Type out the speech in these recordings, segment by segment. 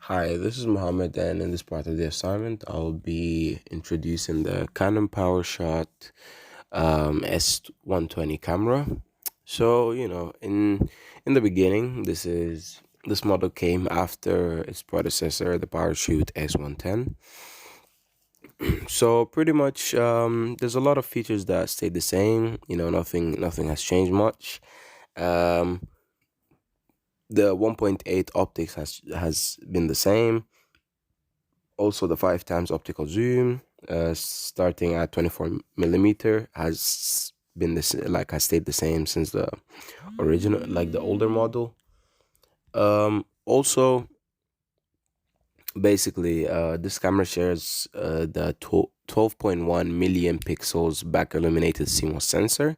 Hi, this is Mohammed, and in this part of the assignment, I'll be introducing the Canon Powershoot S120 camera. So, in the beginning, this model came after its predecessor, the Powershoot S110. So pretty much, there's a lot of features that stay the same. Nothing has changed much. Um, the 1.8 optics has been the same. Also, the 5 times optical zoom, starting at 24 millimeter, has been this like has stayed the same since the original, like the older model. Also, basically, this camera shares the 12.1 million pixels back illuminated CMOS sensor.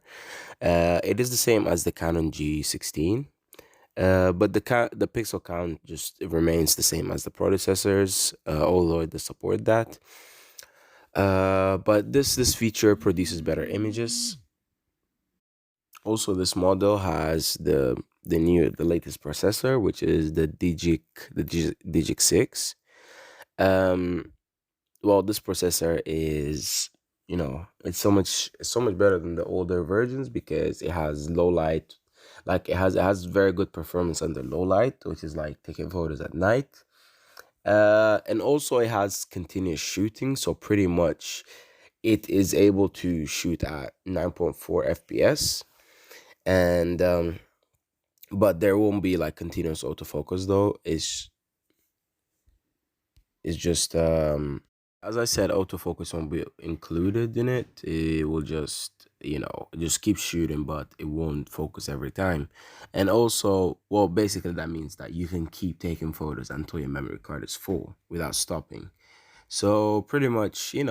It is the same as the Canon G16. But the pixel count just remains the same as the predecessors, although it does support that. But this feature produces better images. Also, this model has the latest processor, which is the Digic 6. Um, well, this processor is, it's so much better than the older versions because it has low light, like it has very good performance under low light, which is like taking photos at night. And also it has continuous shooting, so pretty much it is able to shoot at 9.4 FPS. And but there won't be like continuous autofocus though. It's just as I said, autofocus won't be included in it. It will just keep shooting, but it won't focus every time. And also, well, basically that means that you can keep taking photos until your memory card is full without stopping. So pretty much, it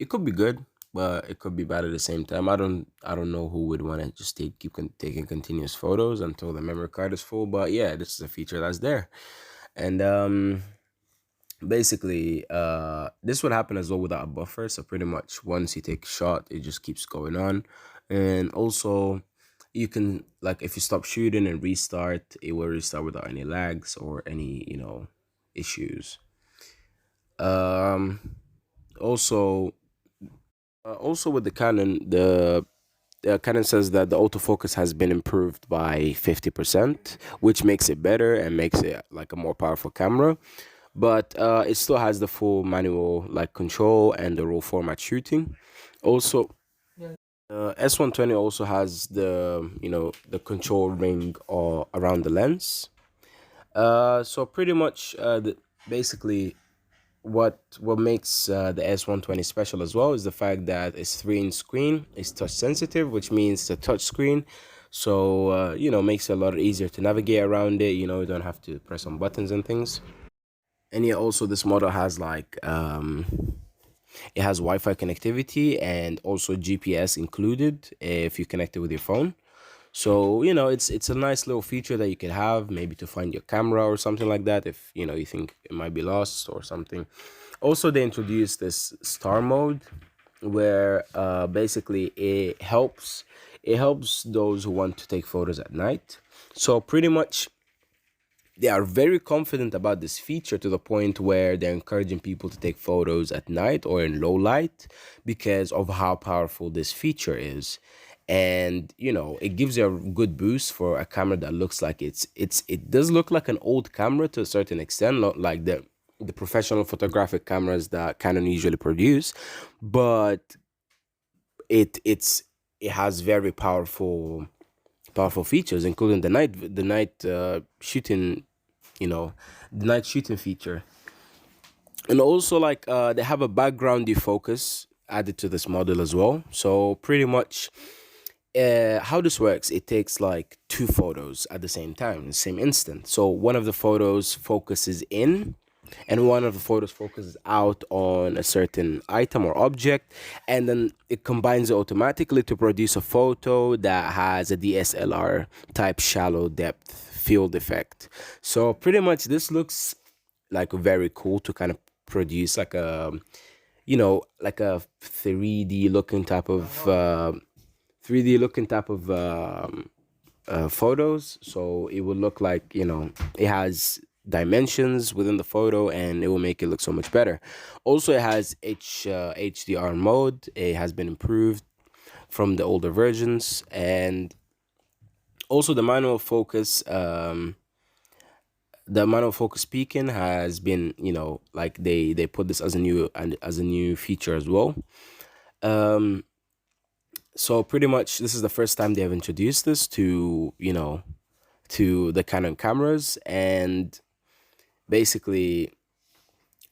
could be good, but it could be bad at the same time. I don't know who would want to just taking continuous photos until the memory card is full. But yeah, this is a feature that's there. And basically, this would happen as well without a buffer. So pretty much once you take a shot, it just keeps going on. And also, you can, like, if you stop shooting and restart, it will restart without any lags or any issues. um also Also with the Canon, the Canon says that the autofocus has been improved by 50%, which makes it better and makes it like a more powerful camera. But it still has the full manual like control and the raw format shooting. Also, S120 also has the control ring around the lens. So pretty much, basically, what makes the S120 special as well is the fact that it's 3-inch screen. It's touch sensitive, which means it's a touch screen. So makes it a lot easier to navigate around it. You don't have to press on buttons and things. And yeah, also this model has like it has Wi-Fi connectivity and also GPS included if you connect it with your phone. So it's a nice little feature that you could have maybe to find your camera or something like that if you think it might be lost or something. Also, they introduced this star mode where basically it helps those who want to take photos at night. So pretty much they are very confident about this feature to the point where they're encouraging people to take photos at night or in low light because of how powerful this feature is. And it gives you a good boost for a camera that looks like it does look like an old camera to a certain extent, not like the professional photographic cameras that Canon usually produce, but it has very powerful features, including you know the night shooting feature. And also, like, they have a background defocus added to this model as well. So pretty much, how this works, it takes like two photos at the same time, the same instant. So one of the photos focuses in and one of the photos focuses out on a certain item or object, and then it combines it automatically to produce a photo that has a DSLR type shallow depth field effect. So pretty much this looks like very cool to kind of produce like a 3D looking type of 3D looking type of photos. So it would look like it has dimensions within the photo, and it will make it look so much better. Also, it has HDR mode. It has been improved from the older versions, and also the manual focus peaking has been, like they put this as a new feature as well. um so pretty much this is the first time they have introduced this to the Canon cameras. And basically,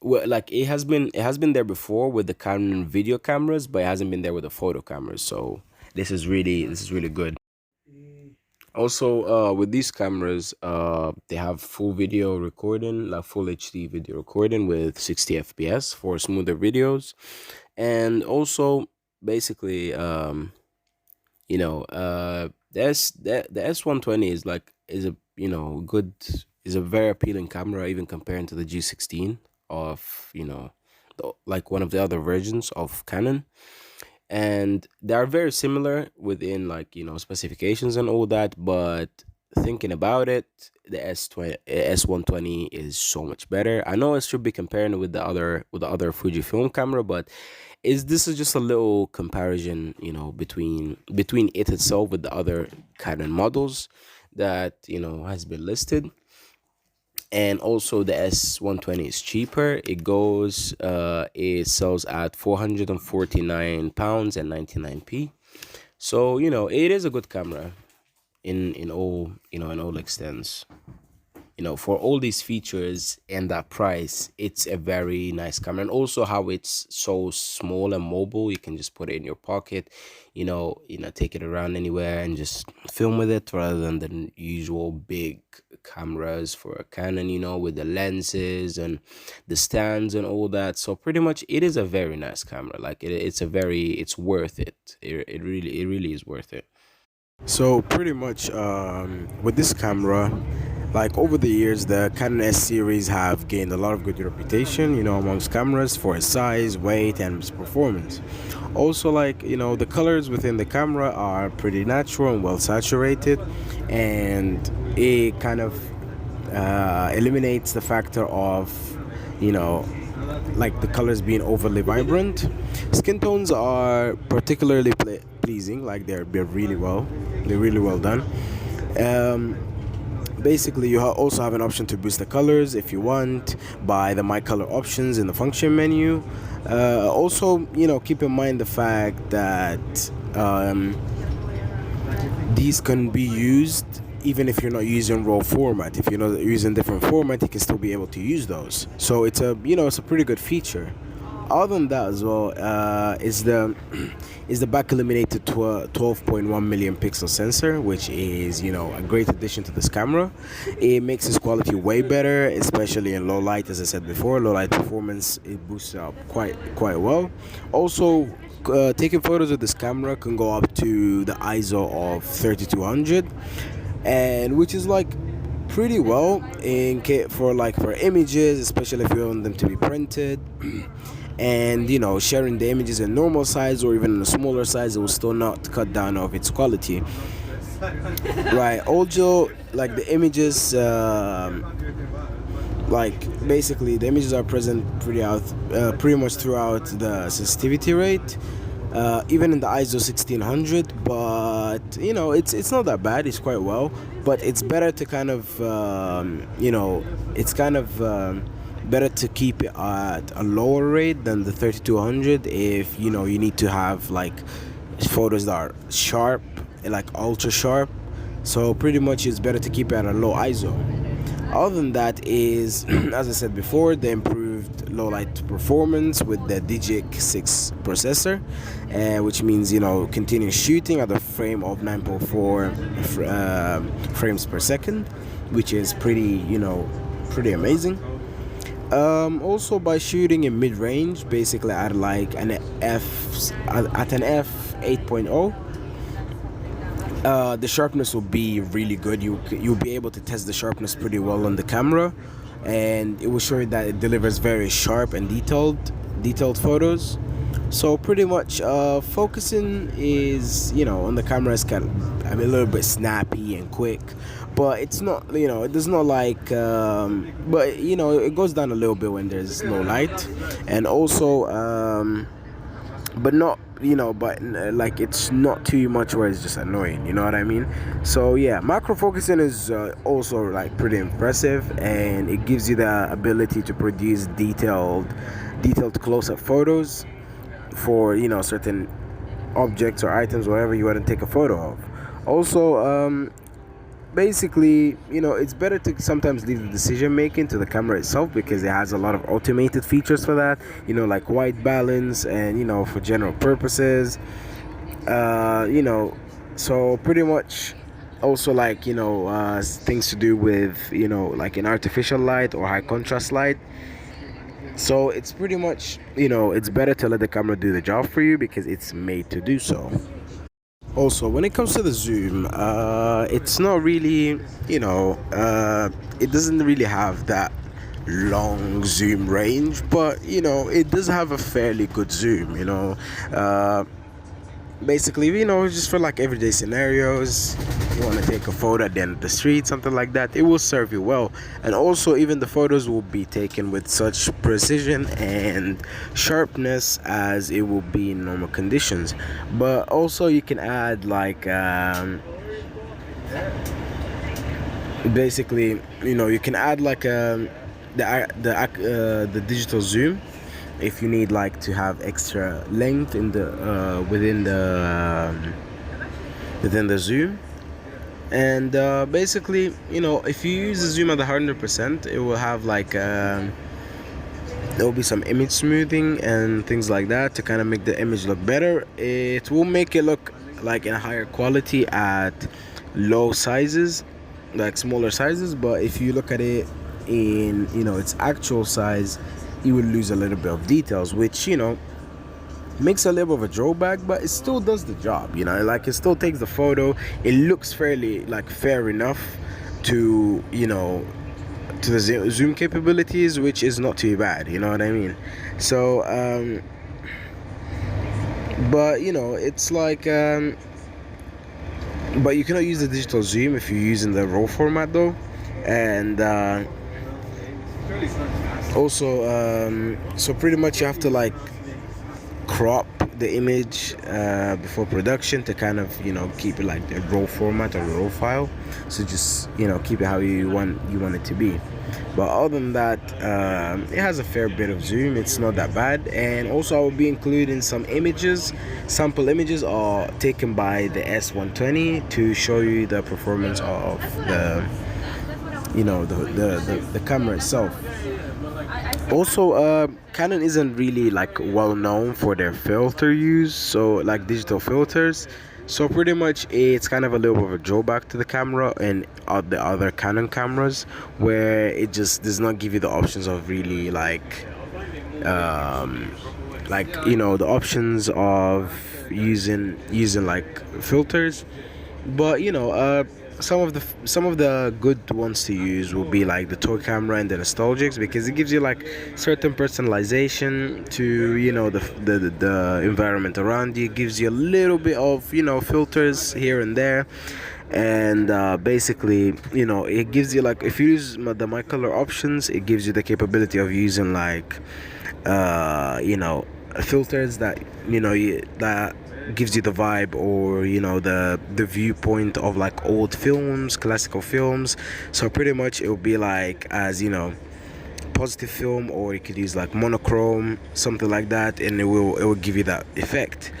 well, like it has been there before with the Canon video cameras, but it hasn't been there with the photo cameras. So this is really good. Also, with these cameras, they have full video recording, like full HD video recording with 60 FPS for smoother videos. And also, basically, the S120 is a very appealing camera, even comparing to the G16 of, like one of the other versions of Canon. And they are very similar within, like, specifications and all that. But thinking about it, the S120 is so much better. I know it should be comparing it with the other Fujifilm camera, but this is just a little comparison, between it itself with the other Canon models that has been listed. And also, the S120 is cheaper. It sells at £449 and 99p. So, it is a good camera in all extents. For all these features and that price, it's a very nice camera. And also how it's so small and mobile, you can just put it in your pocket, take it around anywhere and just film with it, rather than the usual big cameras for a Canon, with the lenses and the stands and all that. So pretty much it is a very nice camera. Like it's worth it. It really is worth it. So pretty much, with this camera, like over the years, the Canon S series have gained a lot of good reputation, amongst cameras for its size, weight, and its performance. Also, like, the colors within the camera are pretty natural and well saturated, and it kind of eliminates the factor of, like the colors being overly vibrant. Skin tones are particularly pleasing, like they're really well done. Um, Basically, you also have an option to boost the colors if you want by the My Color options in the function menu. Also, keep in mind the fact that these can be used even if you're not using raw format. If you're not using different format, you can still be able to use those. So it's a pretty good feature. Other than that as well, is the back illuminated 12.1 million pixel sensor, which is a great addition to this camera. It makes its quality way better, especially in low light. As I said before, low light performance, it boosts up quite well. Also, taking photos with this camera can go up to the ISO of 3200, and which is like pretty well for images, especially if you want them to be printed. And sharing the images in normal size or even in a smaller size, it will still not cut down of its quality. Right. Also, like the images, like basically the images are present pretty much throughout the sensitivity rate, even in the ISO 1600. But it's not that bad. It's quite well, but it's better to kind of it's kind of better to keep it at a lower rate than the 3200 if you need to have like photos that are sharp, like ultra sharp. So pretty much it's better to keep it at a low ISO. Other than that is, as I said before, the improved low light performance with the Digic 6 processor, which means continuous shooting at a frame of 9.4 frames per second, which is pretty amazing. Also, by shooting in mid-range, basically at like an f 8.0, the sharpness will be really good. You'll be able to test the sharpness pretty well on the camera, and it will show you that it delivers very sharp and detailed photos. So pretty much, focusing is on the camera is kind of a little bit snappy and quick, but it's not, it does not like, but it goes down a little bit when there's no light. And also, but not, but like it's not too much where it's just annoying, you know what I mean? So yeah, macro focusing is also like pretty impressive, and it gives you the ability to produce detailed close-up photos for certain objects or items, whatever you want to take a photo of. Also, basically, it's better to sometimes leave the decision making to the camera itself, because it has a lot of automated features for that, like white balance, and for general purposes, so pretty much. Also, like, things to do with, like an artificial light or high contrast light. So it's pretty much, it's better to let the camera do the job for you, because it's made to do so. Also, when it comes to the zoom, it's not really, it doesn't really have that long zoom range, but it does have a fairly good zoom. Basically, just for like everyday scenarios, you want to take a photo at the end of the street, something like that, it will serve you well. And also, even the photos will be taken with such precision and sharpness as it will be in normal conditions. But also, you can add like, basically, you can add like, the digital zoom, if you need like to have extra length in the within the zoom. And basically, if you use the zoom at 100%, it will have like, there will be some image smoothing and things like that to kind of make the image look better. It will make it look like in a higher quality at low sizes, like smaller sizes. But if you look at it in its actual size, you will lose a little bit of details, which makes a little bit of a drawback, but it still does the job. Like, it still takes the photo. It looks fairly like fair enough to to the zoom capabilities, which is not too bad, you know what I mean? So but it's like, but you cannot use the digital zoom if you're using the raw format though. And also, so pretty much you have to like crop the image before production to kind of keep it like the raw format or raw file. So just keep it how you want it to be. But other than that, it has a fair bit of zoom. It's not that bad. And also, I will be including some images. Sample images are taken by the S120 to show you the performance of the the camera itself. Also, Canon isn't really like well known for their filter use, so like digital filters. So pretty much it's kind of a little bit of a drawback to the camera and the other Canon cameras, where it just does not give you the options of really like the options of using like filters. But some of the good ones to use will be like the toy camera and the nostalgics, because it gives you like certain personalization to the environment around you. It gives you a little bit of filters here and there. And basically, it gives you like, if you use the my color options, it gives you the capability of using like filters that that gives you the vibe, or the viewpoint of like old films, classical films. So pretty much it will be like, as positive film, or you could use like monochrome, something like that, and it will give you that effect.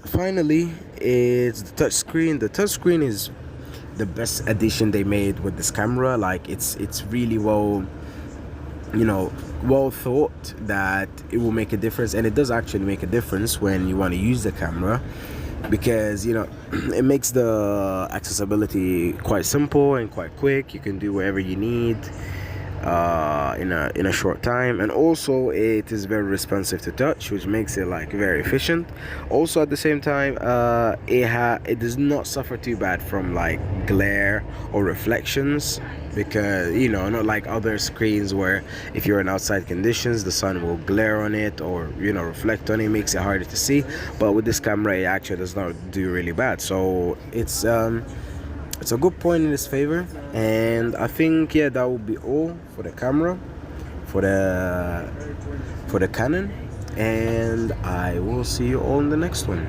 Finally, it's the touchscreen. The touchscreen is the best addition they made with this camera. Like, it's really well thought that it will make a difference, and it does actually make a difference when you want to use the camera, because it makes the accessibility quite simple and quite quick. You can do whatever you need in a short time. And also, it is very responsive to touch, which makes it like very efficient. Also, at the same time, it does not suffer too bad from like glare or reflections, because not like other screens where if you're in outside conditions, the sun will glare on it or reflect on it, makes it harder to see. But with this camera, it actually does not do really bad. So it's it's a good point in his favor. And I think, yeah, that will be all for the camera, for the Canon, and I will see you all in the next one.